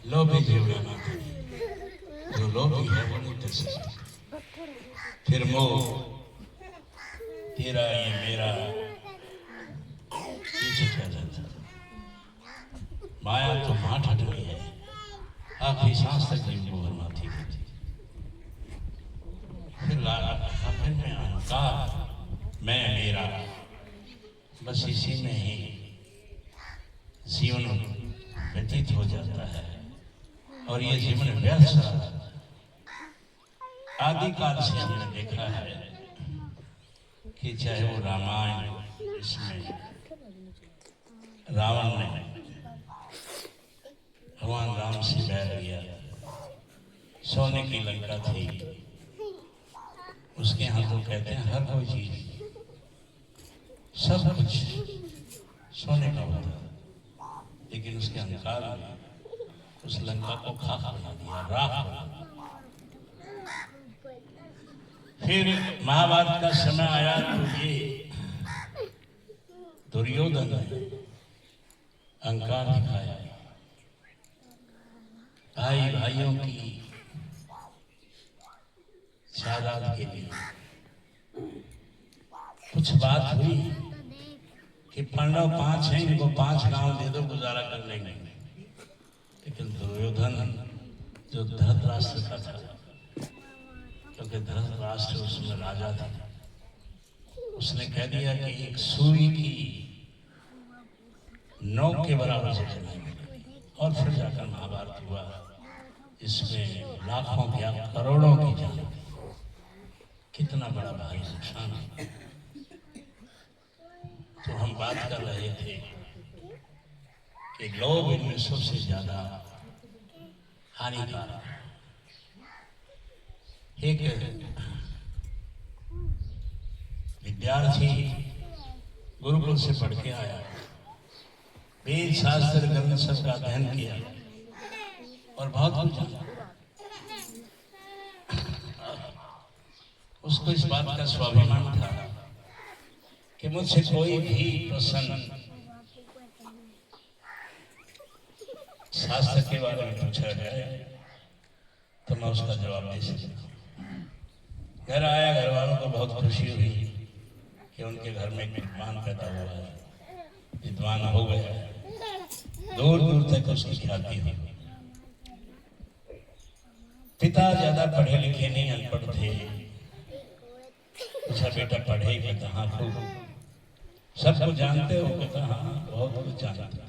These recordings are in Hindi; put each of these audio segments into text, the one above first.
लोभी जीवना जो लोभी है वो नित्य सृष्टि। फिर मोह तेरा ये मेरा ये चुका जाता। माया तो माठ हटनी है, आखिरी सांस तक जीव को भरना थी। फिर में अहंकार मैं मेरा, बस इसी में ही जीवन व्यतीत हो जाता है और ये जीवन व्यर्थ सा। आदिकाल से हमने देखा है कि चाहे वो रामायण, इसमें रावण ने भगवान राम से बैर किया, सोने की लंका थी उसके यहाँ, तो कहते हैं हर कोई चीज सब कुछ सोने का होता, लेकिन उसके अहंकार में उस लंका को खाक बना दिया, राख बना दिया। फिर महाभारत का समय आया तो ये दुर्योधन ने अहंकार दिखाया, भाई भाइयों की शादात के लिए कुछ बात हुई कि पांडव 5 हैं, इनको 5 गांव दे दो, गुजारा कर लेंगे। लेकिन दुर्योधन जो धृतराष्ट्र का था, क्योंकि धृतराष्ट्र उसमें राजा था, उसने कह दिया कि एक सुई की नोक के बराबर से चलाएंगे। और फिर जाकर महाभारत हुआ, इसमें लाखों क्या करोड़ों की जान, कितना बड़ा भारी नुकसान है। तो हम बात कर रहे थे कि लोग इनमें सबसे ज्यादा हानिकारक। एक विद्यार्थी गुरुकुल से पढ़ के आया, वेद शास्त्र ग्रंथ सब का अध्ययन किया और बहुत कुछ जाना। उसको इस बात का स्वाभिमान था कि मुझसे कोई भी प्रश्न शास्त्र के बारे में पूछा जाए तो मैं उसका जवाब दे सकता। घर आया, घर वालों को बहुत खुशी हुई कि उनके घर में एक विद्वान पैदा हुआ है, विद्वान हो गया, दूर दूर तक उसकी ख्याति हुई। पिता ज्यादा पढ़े लिखे नहीं, अनपढ़ थे। पूछा बेटा पढ़े? कहता हाँ खूब। सबको जानते हो? कहता हाँ बहुत कुछ जानते।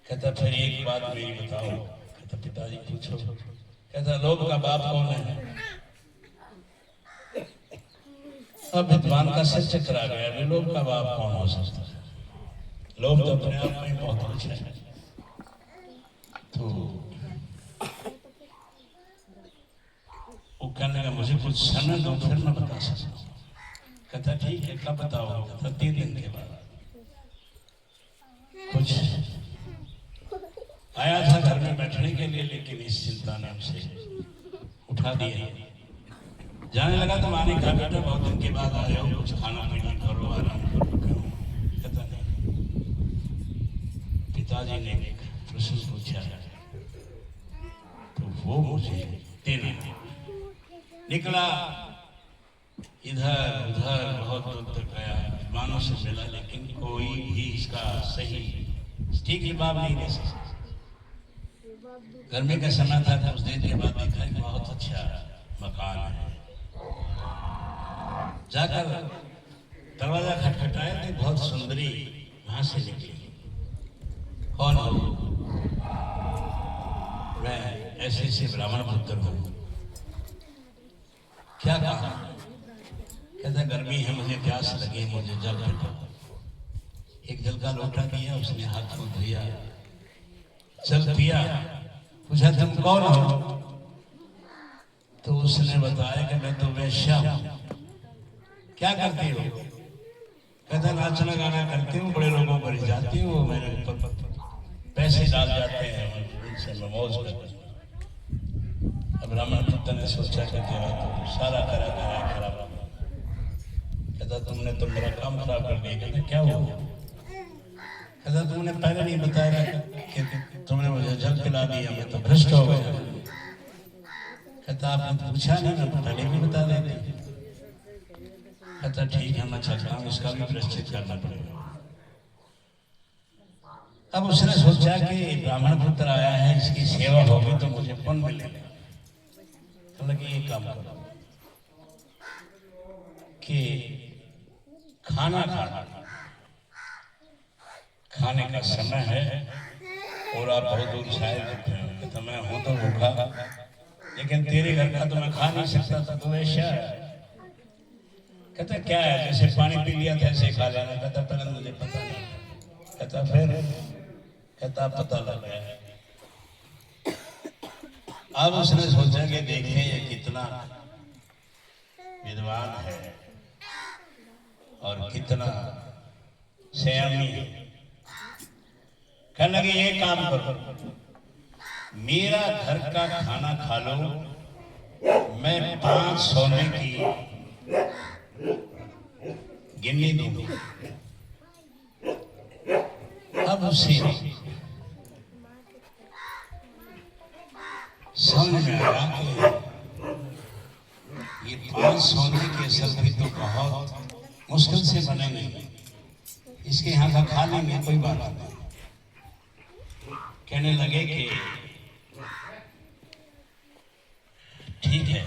कहता फिर एक बात मेरी बताओ। कहता पिताजी पूछो। कहता लोभ का बाप कौन है? अब विद्वान का सिर चकरा गया, लोभ का बाप कौन हो सकता है? लोभ तो अपने आप में बहुत कुछ है। तो वो कहने लगा मुझे कुछ समय दो, फिर मैं बता सकता हूँ। कहता ठीक है, कब बताओ? कहता 3 दिन के बाद। कुछ आया था घर में बैठने के लिए, लेकिन इस चिंता ने उसे उठा दिया। जाने लगा तो माने कहा बेटा बहुत दिन के बाद आए हो, कुछ खाना पीना करो, आराम करो। कहता नहीं। पिताजी ने एक प्रश्न पूछा तो वो मुझे देना। निकला इधर उधर बहुत दूर तक गया, विद्वानों से मिला, लेकिन कोई भी इसका सही ठीक जवाब नहीं दे सकता। गर्मी का समय था, कुछ देर के बाद देखा कि बहुत अच्छा मकान है। जाकर दरवाजा खटखटाया तो बहुत सुंदरी वहां से निकली। कौन हो? मैं ऐसे से ब्राह्मण पुत्र हूँ। क्या कहा? कहता गर्मी है, मुझे प्यास लगी, मुझे जल पिलाओ। एक जल का लोटा दिया, उसने हाथ को धोया, जल पिया। पूछा तुम कौन हो? तो उसने बताया कि मैं तो वैश्या हूँ। क्या करती हो? कहता नाचना गाना करती हूँ, बड़े लोगों पर जाती हूँ, मेरे ऊपर पैसे डाल जाते हैं, उनसे मैं मौज करती हूँ। अब ब्राह्मण पुत्र ने सोचा कि तो सारा करा खराब। कहता तुमने तो मेरा काम खराब कर दिया। कहता क्या हुआ? कहता तुमने पहले नहीं बताया कि तुमने मुझे जल खिला दिया, मैं तो भ्रष्ट हो गया। कहता आपने पूछा नहीं, मैं पहले भी बता देते। कहता ठीक है मैं चलता हूँ, इसका भी प्रायश्चित करना पड़ेगा। अब उसने सोचा कि ब्राह्मण पुत्र आया है, इसकी सेवा होगी तो मुझे पुण्य मिलेगा। तो लगे ये काम करो कि खाना खाने का समय है और आप बहुत दूर से आए बैठे हैं। कहता मैं हूं तो भूखा, लेकिन तेरे घर का तो मैं खा नहीं सकता था, तो ऐसा है। कहता क्या है, जैसे पानी पी लिया था ऐसे खा लेना। कहता पहले मुझे पता नहीं। कहता फिर? कहता पता लग गया। अब उसने सोचा कि देखें ये कितना विद्वान है और कितना संयमी है। कहने लगे ये काम करो, मेरा घर का खाना खा लो, मैं 5 सोने की गिन्नी दूंगी। अब उसे समझ में आया कि ये 5 सोने के सब्जी तो बहुत मुश्किल से बनेंगे, इसके यहाँ का खा लेंगे, कोई बात नहीं। कहने लगे कि ठीक है,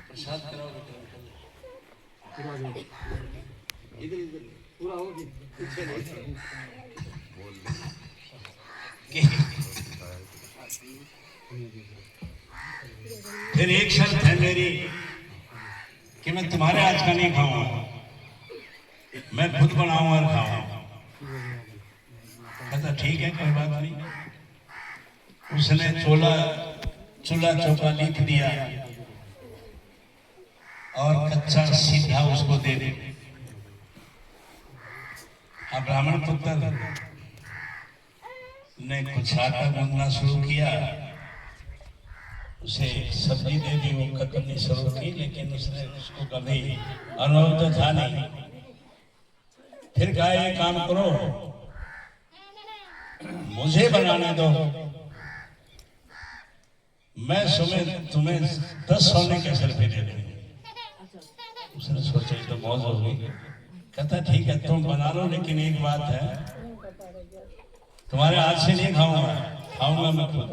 प्रसाद कराओ, इधर पूरा हो गया, पीछे नहीं। फिर एक शर्त है मेरी कि मैं तुम्हारे हाथ का नहीं खाऊंगा, मैं खुद बनाऊंगा और खाऊंगा। कहता ठीक है कोई बात नहीं। उसने चूल्हा चौका लिख दिया और कच्चा सीधा उसको दे दे। अब ब्राह्मण पुत्र ने कुछ आटा गूंदना शुरू किया, उसे सब्जी दे दी, वो कतरनी शुरू की, लेकिन उसने उसको कभी अनुभव तो था नहीं। फिर कहा ये काम करो, मुझे बनाने दो, मैं तुम्हें 10 सोने के सिर पे दे दूंगा। उसने सोचा तो मौज हो गई। कहता ठीक है तुम बना लो, लेकिन एक बात है, तुम्हारे हाथ से नहीं खाऊंगा मैं खुद।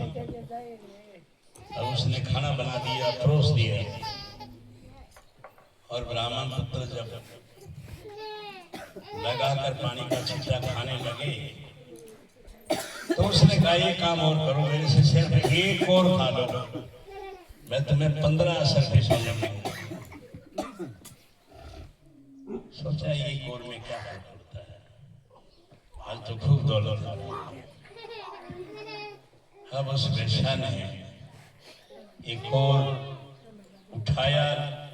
अब उसने खाना बना दिया, परोस दिया, और ब्राह्मण पुत्र जब लगाकर पानी का छिट्टा खाने लगे तो उसने कहा ये काम और करो, मेरे से सिर्फ एक और खा लो, मैं तुम्हें 15 सर्फे सोने दूंगा। सोचा एक और में क्या होता है, आज तो खूब दौलत है। अब उस वेश्या ने एक और उठाया,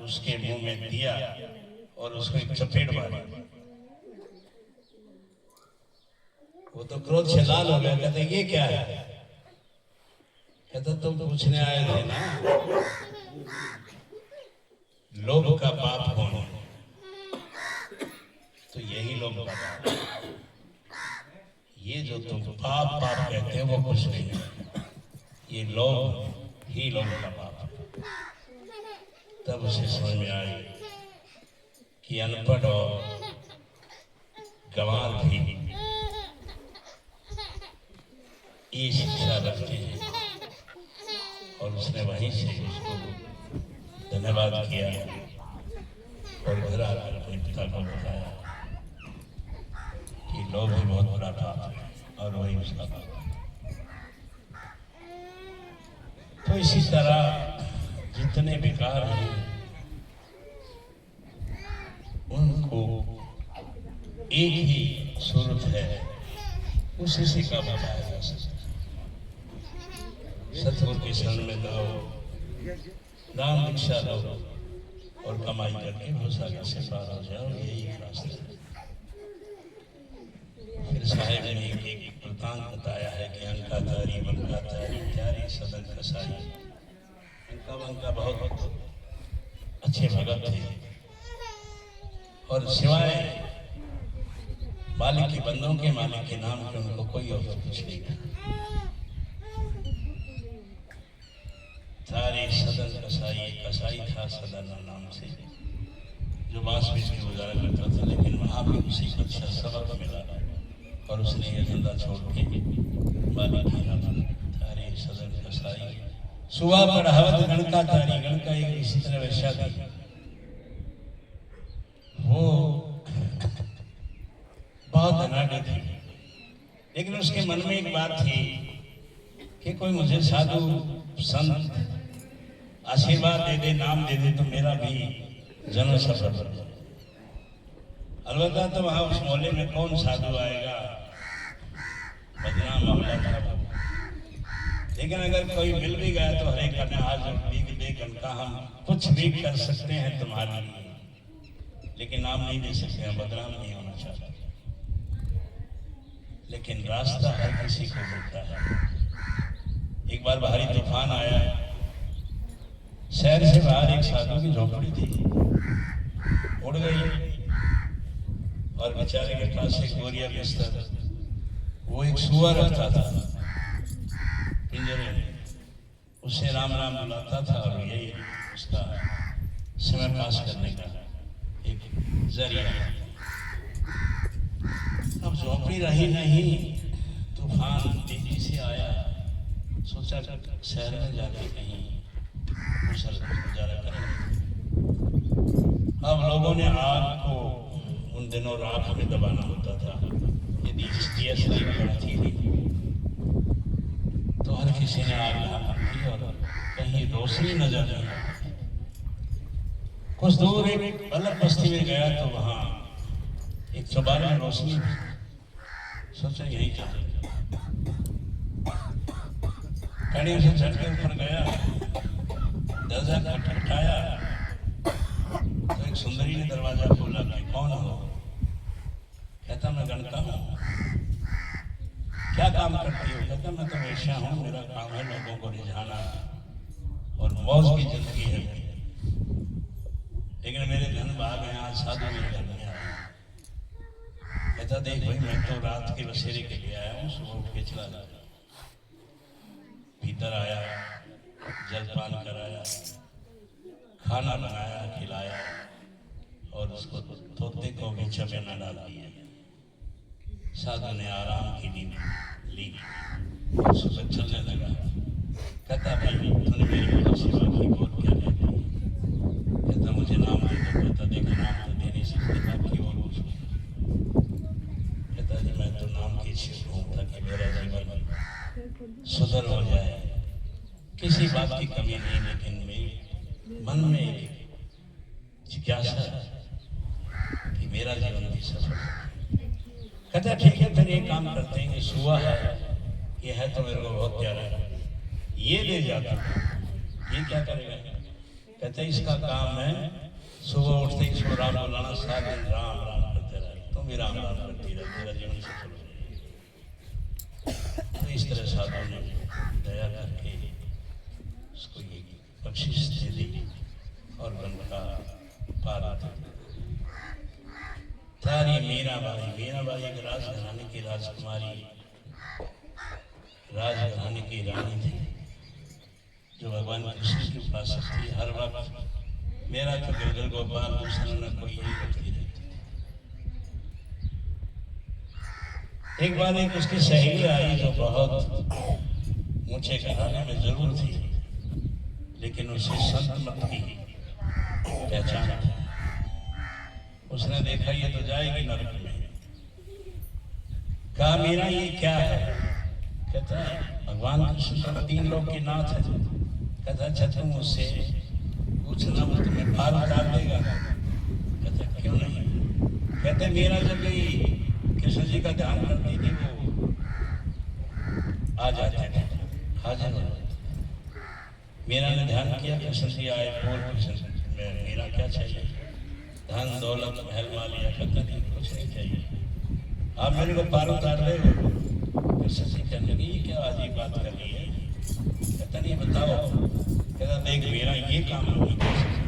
उसके मुंह में दिया और उसको एक चपेट मारी। वो तो क्रोध से लाल हो गया। कहते ये क्या है? कहता तुम पूछने आए थे ना लोभ का पाप कौन है, तो यही लोभ का पाप। ये जो तुम पाप कहते हो वो कुछ नहीं है, ये लोभ ही लोभ का पाप है। तब उसे समझ में आई कि अनपढ़ और गंवार भी ये शिक्षा रखते हैं, और उसने वहीं से उसको धन्यवाद किया और घर आकर अपने पिता को बताया कि लोभ भी बहुत बड़ा पाप है और वही उसका पाप है। तो इसी तरह जितने विकार हैं उनको एक ही सूरत है, उसी से का बताया जा सकता। सतगुरु के शरण में जाओ, नाम दीक्षा लो और कमाई करके भूसागर से पार हो जाओ, यही रास्ता है। फिर साहेब ने एक वृतांत बताया है कि अंका तारी बनका तारी प्यारी सदन कसाई। अंका बहुत अच्छे भगत थे, और सिवाय मालिक के बंदों के मालिक के नाम के उनको कोई और कुछ नहीं था। सारे सदन कसाई, कसाई था सदन नाम से, जो बांस बीच में गुजारा करता था, लेकिन वहां भी उसी को अच्छा सबक मिला और उसने ये धंधा छोड़ के मालिक के नाम थारे सदन कसाई सुबह पढ़ावत गणका तारी। गणका एक इसी तरह वैश्या थी, वो बहुत धनाढ़ थी, लेकिन उसके मन में एक बात थी कि कोई मुझे साधु संत आशीर्वाद दे दे, नाम दे दे, तो मेरा भी जन्म सफल हो जाए। अलबत्ता तो वहां उस मोहल्ले में कौन साधु आएगा, बदनाम मामला था वो। लेकिन अगर कोई मिल भी गया तो हरे करने आज देख उनका हम कुछ भी कर सकते हैं तुम्हारे लिए, लेकिन नाम नहीं दे सकते हैं, बदनाम नहीं होना चाहते। लेकिन रास्ता हर किसी को मिलता है। एक बार भारी तूफान आया, शहर से बाहर एक साधु की झोपड़ी थी, उड़ गई और बेचारे के पास एक गोरिया बिस्तर, वो एक सुअर रखता था पिंजरे में, उससे राम राम बुलाता था और यही उसका समय पास करने का एक जरिया। अब झोपड़ी रही नहीं, तूफान तेजी से आया, सोचा शहर में जाके कहीं गुजारा करें। अब लोगों ने आग को उन दिनों राख में दबाना होता था, यदि गैस थी तो हर किसी ने आग लगा दी और कहीं रोशनी नजर नहीं आई। कुछ दूर एक अलग बस्ती में गया तो वहां एक चौबारे में रोशनी, सोचा यही क्या, कड़ी से चढ़ के ऊपर गया, दरवाजा खटखटाया तो एक सुंदरी ने दरवाजा खोला कि कौन हो? कहता मैं गणका हूँ। क्या काम करती हो? कहता मैं तो वेश्या हूँ, मेरा काम है लोगों को रिझाना और मौज की जिंदगी है, लेकिन मेरे धन भाग हैं, आज साधु मेरे घर में आया। कहता देख भाई, मैं तो रात के बसेरे के लिए आया हूँ, सुबह उठ के चला जाता। भीतर आया, जलपान कराया, खाना बनाया, खिलाया और उसको तोते को भी चमेना डाल दिया। साधु ने आराम की नींद ली, सुबह चलने लगा। कहता भाई तूने मेरी बहुत सेवा की, बहुत क्या कहती? कहता मुझे नाम दे दो। कहता देखो नाम तो दे नहीं सकते, बाकी और कुछ। कहता जी मैं तो नाम की इच्छुक हूँ ताकि मेरा जीवन सुधर हो जाए, किसी बात की कमी नहीं, लेकिन मेरे मन में एक जिज्ञासा कि मेरा जीवन भी सफल हो। कहता ठीक है फिर एक काम करते हैं, सुआ है, ये है तो मेरे को बहुत प्यारा है, ये ले जाता हूँ। ये क्या करेगा? कहते इसका काम है सुबह उठते ही इसको राम बुलाना, सारा दिन राम राम करते रहे, तुम भी राम राम करती रहे, तेरा जीवन सफल हो जाए। तो इस तरह साधु ने दया करके उसको ये बख्शिश दे दी और गंगा पार आता। तारी मीराबाई, मीराबाई एक राजघराने की राजकुमारी, राजघराने की रानी थी, जो भगवान कृष्ण की पास थी। हर वक्त मेरा तो गिरधर गोपाल दूसरा न कोई यही करती रहती। एक बार एक उसकी सहेली आई जो बहुत ऊंचे घराने में जरूर थी, लेकिन उसे संत मत की पहचान थी। उसने देखा ये तो जाएगी नरक में। कहा मीरा ये क्या है? कहता है भगवान कृष्ण तो 3 लोग के नाथ है। कहता अच्छा तुम मुझसे पूछना, वो तुम्हें पार उतार देगा। कहता क्यों नहीं? कहते मीरा जब भी कृष्ण जी का ध्यान करती थी वो आ जाते थे, हाजिर हो जाते। मीरा ने ध्यान किया, कृष्ण जी आए, बोल कृष्ण में मीरा क्या चाहिए? धन दौलत महल मालिया। कहता नहीं कुछ नहीं चाहिए, आप मेरे को पार उतार रहे हो। कृष्ण जी कहने लगी ये क्या अजीब बात कर रही है? कहता नहीं बताओ। कहता देख मीरा ये काम नहीं कर सकता,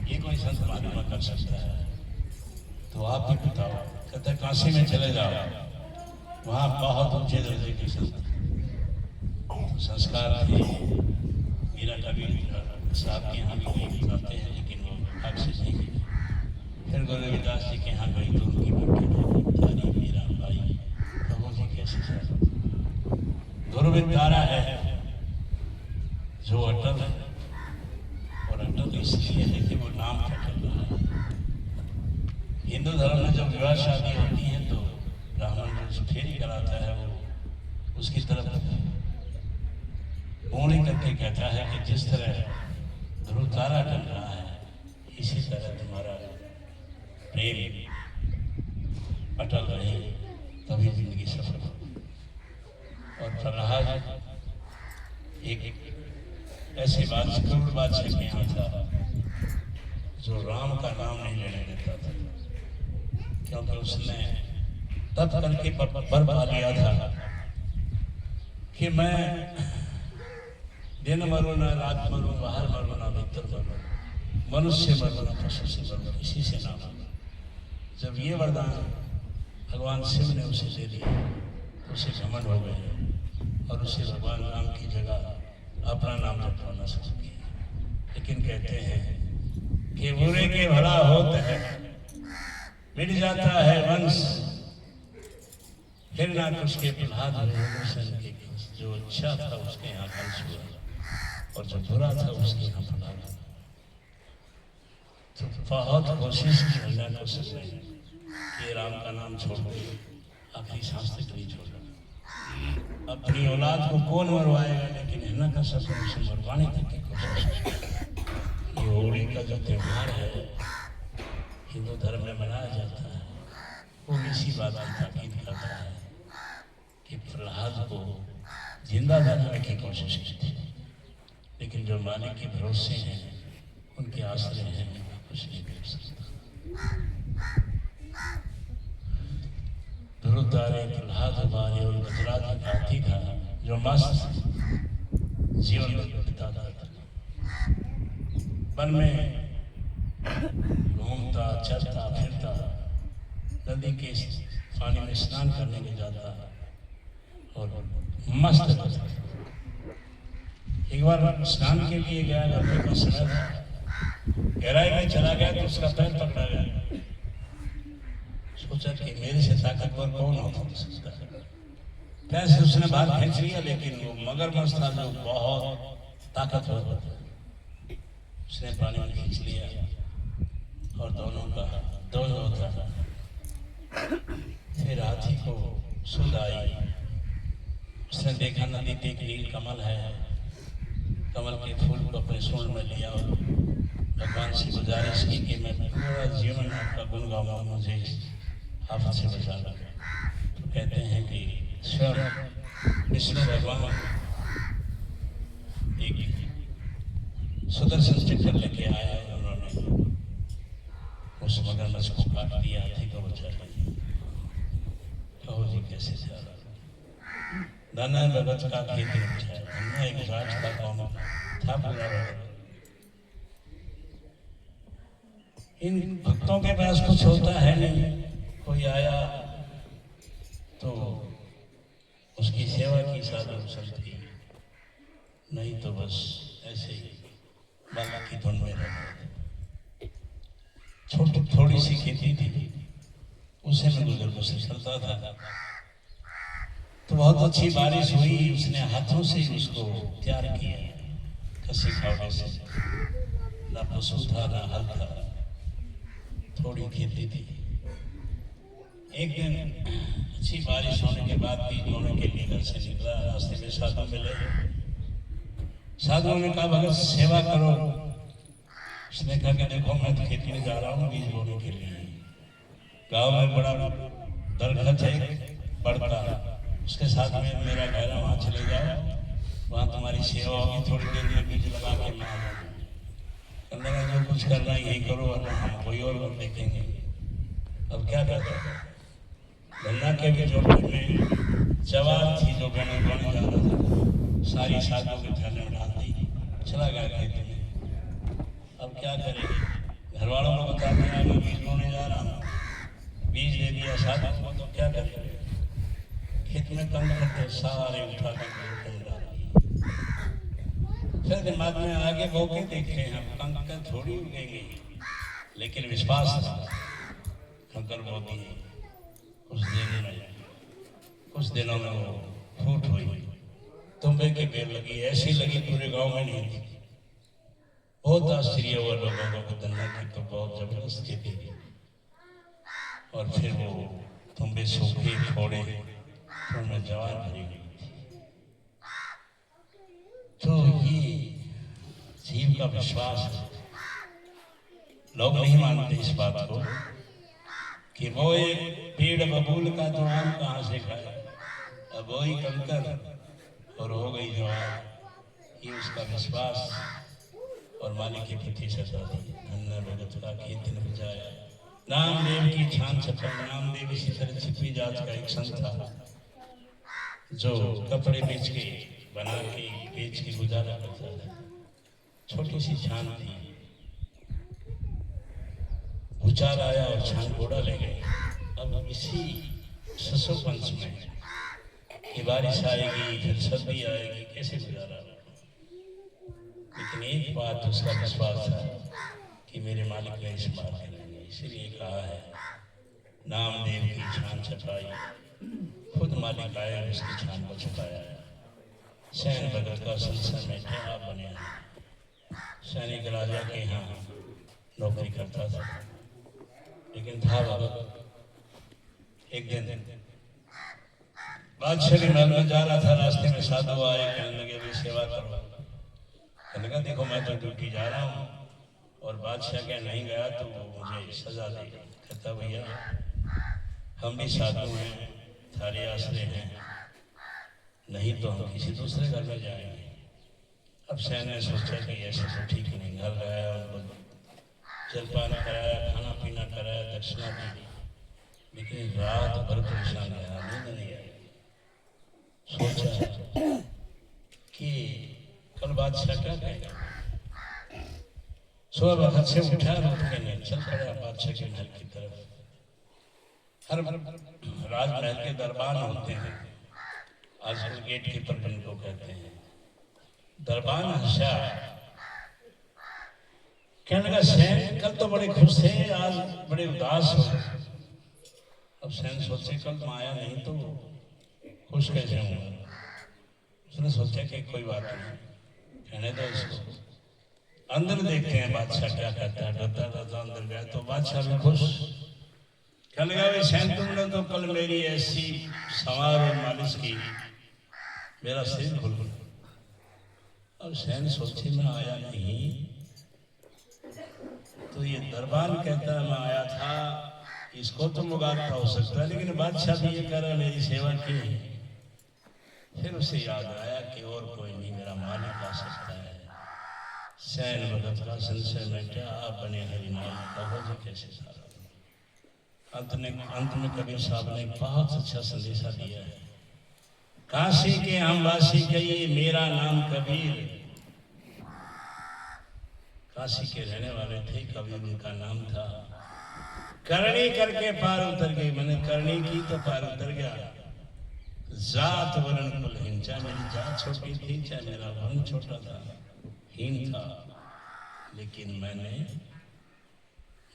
ये कोई संत महात्मा कर सकता है। तो आप भी बताओ। कहते काशी में चले जाओ, वहाँ बहुत ऊंचे दर्जे के संस्कार थे। मेरा कबीर साहब के यहाँ भी वही बताते हैं, लेकिन वो भाग से नहीं। फिर गुरु रविदास जी के यहाँ गई तो उनकी बेटी मेरा भाई प्रभु जी कैसे था। गुरु विद्यारा है जो अटल है, और अटल इसलिए है कि वो नाम का चल रहा है। हिंदू धर्म में जब विवाह शादी होती है तो ब्राह्मण जो फेरी कराता है वो उसकी तरफ मोड़ी करके कहता है कि जिस तरह ध्रुव तारा चल रहा है इसी तरह तुम्हारा प्रेम अटल रहे, तभी जिंदगी सफल हो। और प्रहलाद एक ऐसी बादशाह के यहाँ था जो राम का नाम नहीं लेने देता था, क्योंकि उसने तब करके पर पा लिया था कि मैं दिन मरूँ ना रात मरूँ, बाहर मरूँ ना भीतर मरूँ, मनुष्य से मरूँ ना पशु से मरूँ, किसी से ना मरूँ। जब ये वरदान भगवान शिव ने उसे दे दिया तो उसे घमंड हो गए और उसे भगवान राम की जगह अपना नाम जपवाना शुरू किया। लेकिन कहते हैं कि बुरे के भला होता है, मिट जाता है वंश, फिर ना उसके प्रहलाद हुए। जो अच्छा था उसके यहाँ वंश हुआ और जो बुरा था उसके यहाँ प्रहलाद हुआ। तो बहुत कोशिश की हिरण्य को समझे कि राम का नाम छोड़ दे, आखिरी सांस तक नहीं छोड़ा। अपनी औलाद को कौन मरवाएगा, लेकिन हिरण्य का सपना उसे मरवाने तक की कोशिश। ये होली का जो त्योहार है हिंदू धर्म में मनाया जाता है, वो इसी बात की ताकीद करता है कि प्रहलाद को जिंदा जलाने की कोशिश की थी, लेकिन जो मालिक के भरोसे हैं उनके आश्रय हैं, कुछ नहीं कर सकता। ध्रुवतारे प्रहलाद बारे और गुजरात का हाथी था जो मस्त जीवन बिताता था, वन में घूमता चलता फिरता, नदी के पानी में स्नान करने के जाता और मस्त रहता। एक बार स्नान के लिए गया, गर्मी का समय था, गहराई में चला गया तो उसका पैर पकड़ा गया। सोचा कि मेरे से ताकतवर कौन हो सकता है, पैर से उसने बाहर खींच लिया, लेकिन वो मगरमच्छ था जो बहुत ताकतवर था, उसने पानी में खींच लिया और दोनों का दोनों होता। फिर हाथी को सुध आई, उसने देखा नदी पे एक नील कमल है, कमल के फूल को अपने सूंड में लिया और भगवान से गुजारिश की कि मैं पूरा जीवन आपका गुण गाऊंगा, मुझे आफत से बचा लो। तो कहते हैं कि स्वयं विष्णु भगवान एक सुदर्शन चक्र लेके आया, उन्होंने उस मगरमच्छ को काट दिया, हाथी को बचा लिया। कहो जी कैसे जा रहा दाना भगत का खेत है, एक राज का कौन था पूरा। इन भक्तों के पास कुछ होता है नहीं, कोई आया तो उसकी सेवा की साधु संगति, नहीं तो बस ऐसे ही बाबा की धुन में रहते। छोटी थोड़ी सी खेती थी, उसे में गुजर बसर चलता था। तो बहुत अच्छी बारिश हुई, उसने हाथों से ही उसको तैयार किया, कसी फावड़े से, ना पशु था ना हल था, थोड़ी खेती थी। एक दिन अच्छी बारिश होने के बाद बीज बोने के लिए घर से निकला, रास्ते में साधु मिले। साधुओं ने कहा भगत सेवा करो। उसने कहा कि देखो मैं तो खेती में जा रहा हूँ बीज बोने के लिए, गाँव में बड़ा दरखत है बढ़ता, उसके साथ में मेरा घर है, वहाँ चले जाओ, वहाँ तुम्हारी सेवा होगी, थोड़ी देर में बीज लगा के मैं आ जाऊँगा। कहने लगा जो कुछ करना है यही करो, और हम कोई और देखेंगे। अब क्या करते हैं, गन्ना के भी झोपड़ी में जवाब थी जो बने बन जा रहा था, सारी साधुओं के थैले में डाल दी, चला गया खेत में। अब क्या करें, घर वालों को बताते हैं मैं बीज बोने जा रहा हूँ, दिया साधु को तो क्या करेंगे, खेत में काम करते सारे उठा के फिर दिमाग में आगे भोगे देखे हम कंकर थोड़ी उगेंगे, लेकिन विश्वास था कंकर बो दिए। कुछ दिनों में वो फूट हुई, तुम्बे की बेल लगी, ऐसी लगी पूरे गांव में नहीं थी। बहुत आश्चर्य हुआ लोगों को, बदलना की तो बहुत जबरदस्त खेती थी। और फिर वो तुम्बे सूखे फोड़े तो उनमें जवान भरी गई। तो ये जीव का विश्वास है। लोग नहीं मानते इस बात को कि वो एक पेड़ बबूल का तो आम कहाँ से खाए, अब वही कंकर और हो गई जवान। ये उसका विश्वास और मालिक के प्रति श्रद्धा थी। धन्य भगत का कीर्तन बजाया, नामदेव की छान छपाई। नामदेव इसी तरह छिपी जात का एक संत था जो कपड़े बेच के बना के बेच के गुजारा करता था। छोटी सी छान थी, भूचाल आया और छान घोड़ा ले गए। अब इसी ससो पंच में कि बारिश आएगी फिर सर्दी आएगी, कैसे गुजारा। लेकिन एक बात उसका विश्वास था कि मेरे मालिक ने इस बात करेंगे, इसलिए कहा है नामदेव की छान छपाई। खुद मालिक आया और उसकी छान को छुपाया। सैन भगत का संसार में क्या बने, सैनिक राजा के यहाँ नौकरी करता था। लेकिन था भगत, एक दिन बादशाह के महल में जा रहा था, रास्ते में साधु आए, कहने लगे भी सेवा करो। कहने लगा देखो मैं तो ड्यूटी जा रहा हूँ और बादशाह के नहीं गया तो वो मुझे सजा देगा। कहता भैया हम भी साधु हैं, थारे आश्रय हैं, नहीं तो हम किसी दूसरे घर में जाएंगे। अब सैन ने सोचा कि ऐसा तो ठीक नहीं। घर गया, उनको जलपान कराया, खाना पीना कराया, दक्षिणा दी, लेकिन रात भर परेशान रहा, नींद नहीं आई। सोचा कि कल बादशाह क्या कहेगा। सुबह वक्त से उठा, उठ के चल पड़ा बादशाह के महल की तरफ। हर राजमहल के दरबार होते हैं, आजकल गेट कीपर को कहते हैं। दरबार हंसा, कहने लगा सैन कल तो बड़े खुश थे, आज बड़े उदास हो। अब सैन सोचे कल तो आया नहीं तो खुश कैसे होंगे। उसने सोचा कि कोई बात नहीं, कहने दो इसको, अंदर देखते हैं बादशाह क्या कहता है। डरता डरता अंदर गया तो बादशाह भी खुश। कहने लगा सैन तुमने तो कल मेरी ऐसी संवार और मालिश की, मेरा सिर खुल गया। अब सैन सोचे मैं आया नहीं तो ये दरबार कहता है मैं आया था, इसको तो मुगालता हो सकता है, लेकिन बादशाह भी ये कह रहा मेरी सेवा की। फिर उसे याद आया कि और कोई नहीं, मेरा मालिक आ सकता है। सैन भगत का संशय में क्या आप बने हरिनाई कहो जी कैसे सारा। अंत में कबीर साहब ने बहुत अच्छा संदेशा दिया है। काशी के हम वासी कहिए मेरा नाम कबीर। काशी के रहने वाले थे, कबीर उनका नाम था। करनी करके पार उतर गई, मैंने करनी की तो पार उतर गया। जात वर्ण कुलहीन, चाहे मेरी जात छोटी थी चाहे मेरा वर्ण छोटा था, हीन था, लेकिन मैंने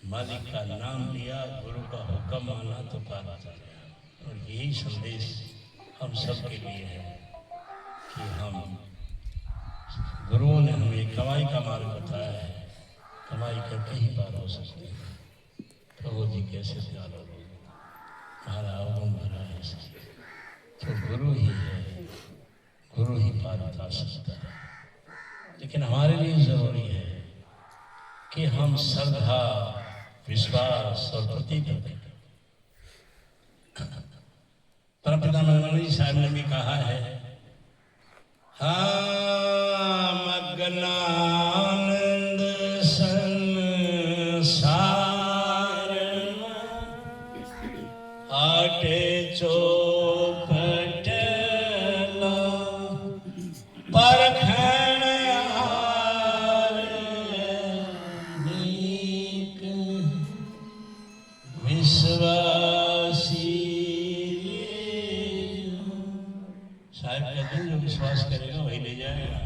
मालिक का नाम लिया, गुरु का हुक्म माना तो पार उतर गया। और यही संदेश हम सब के लिए है कि हम गुरुओं ने हमें कमाई का मार्ग बताया है, कमाई करके ही पार हो सकते हैं। प्रभु जी कैसे प्यार हो, हमारा अवगुण भरा है, तो गुरु ही है, गुरु ही पार उतार सकता है। लेकिन हमारे लिए जरूरी है कि हम श्रद्धा, विश्वास और प्रतिबद्धता। परमपिता मनमोहन साहब ने भी कहा है, हाँ मग्नानंद संसार आटे चौपट परखण हार नीक विश्वास साहब कहते हैं जो विश्वास करेगा वही ले जाएगा,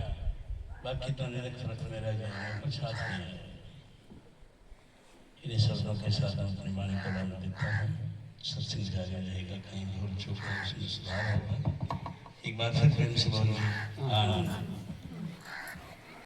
बाकी तो निरख फर्क में रह जाएगा, कुछ हाथ नहीं आएगा। इन्हीं शब्दों के साथ मैं अपनी वाणी को लाने देता हूँ। सत्संग जारी रहेगा, कहीं भूल चूक हो उसमें सुधार होगा। एक बार फिर प्रेम से बोलो आनंद।